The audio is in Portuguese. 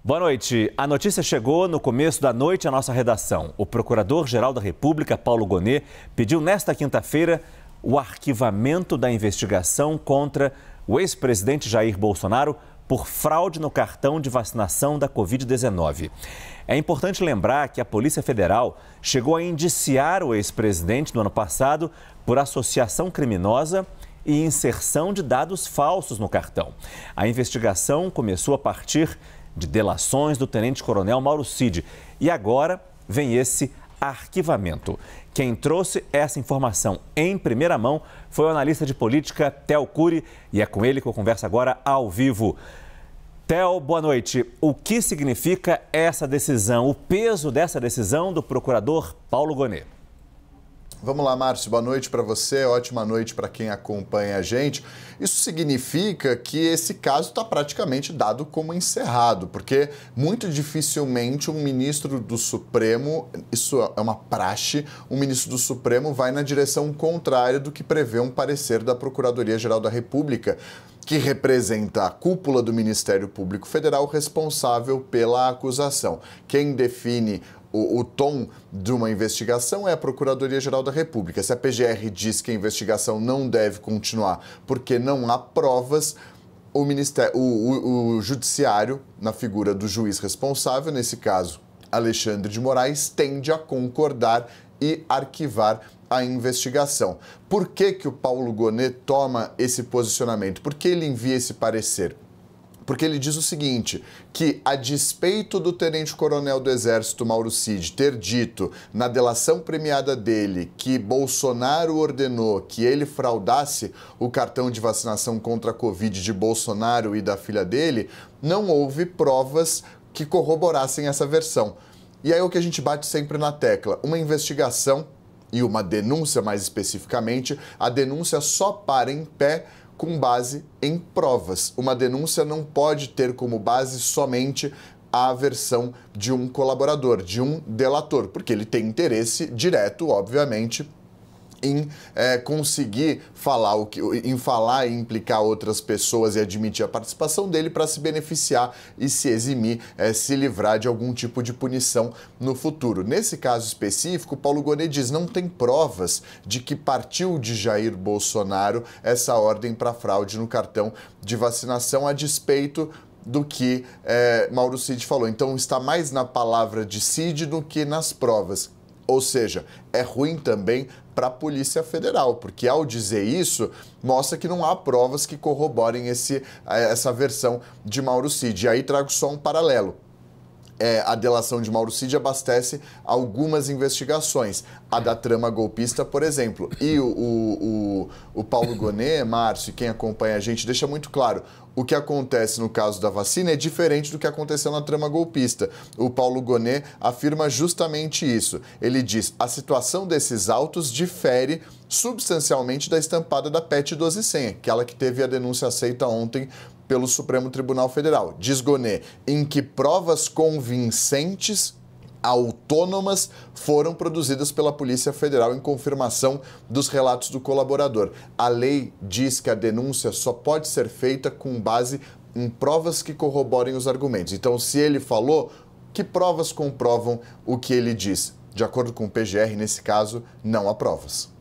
Boa noite. A notícia chegou no começo da noite à nossa redação. O Procurador-Geral da República, Paulo Gonet, pediu nesta quinta-feira o arquivamento da investigação contra o ex-presidente Jair Bolsonaro por fraude no cartão de vacinação da Covid-19. É importante lembrar que a Polícia Federal chegou a indiciar o ex-presidente no ano passado por associação criminosa e inserção de dados falsos no cartão. A investigação começou a partir de delações do tenente-coronel Mauro Cid e agora vem esse arquivamento. Quem trouxe essa informação em primeira mão foi o analista de política Theo Cury e é com ele que eu converso agora ao vivo. Theo, boa noite. O que significa essa decisão, o peso dessa decisão do procurador Paulo Gonet? Vamos lá, Márcio. Boa noite para você, ótima noite para quem acompanha a gente. Isso significa que esse caso está praticamente dado como encerrado, porque muito dificilmente um ministro do Supremo, isso é uma praxe, um ministro do Supremo vai na direção contrária do que prevê um parecer da Procuradoria-Geral da República, que representa a cúpula do Ministério Público Federal responsável pela acusação. Quem define o tom de uma investigação é a Procuradoria-Geral da República. Se a PGR diz que a investigação não deve continuar porque não há provas, o Judiciário, na figura do juiz responsável, nesse caso Alexandre de Moraes, tende a concordar e arquivar a investigação. Por que o Paulo Gonet toma esse posicionamento? Por que ele envia esse parecer? Porque ele diz o seguinte, que a despeito do tenente-coronel do Exército Mauro Cid ter dito na delação premiada dele que Bolsonaro ordenou que ele fraudasse o cartão de vacinação contra a Covid de Bolsonaro e da filha dele, não houve provas que corroborassem essa versão. E aí é o que a gente bate sempre na tecla, uma investigação e uma denúncia mais especificamente, a denúncia só para em pé com base em provas. Uma denúncia não pode ter como base somente a versão de um colaborador, de um delator, porque ele tem interesse direto, obviamente, em conseguir falar e implicar outras pessoas e admitir a participação dele para se beneficiar e se eximir, se livrar de algum tipo de punição no futuro. Nesse caso específico, Paulo Gonet diz não tem provas de que partiu de Jair Bolsonaro essa ordem para fraude no cartão de vacinação, a despeito do que Mauro Cid falou. Então está mais na palavra de Cid do que nas provas. Ou seja, é ruim também para a Polícia Federal, porque ao dizer isso, mostra que não há provas que corroborem essa versão de Mauro Cid. E aí trago só um paralelo. A delação de Mauro Cid abastece algumas investigações. A da trama golpista, por exemplo. E o Paulo Gonet, Márcio, e quem acompanha a gente, deixa muito claro. O que acontece no caso da vacina é diferente do que aconteceu na trama golpista. O Paulo Gonet afirma justamente isso. Ele diz, a situação desses autos difere substancialmente da estampada da PET 1200, aquela que teve a denúncia aceita ontem pelo Supremo Tribunal Federal. Diz Gonet, em que provas convincentes autônomas foram produzidas pela Polícia Federal em confirmação dos relatos do colaborador. A lei diz que a denúncia só pode ser feita com base em provas que corroborem os argumentos. Então, se ele falou, que provas comprovam o que ele diz? De acordo com o PGR, nesse caso, não há provas.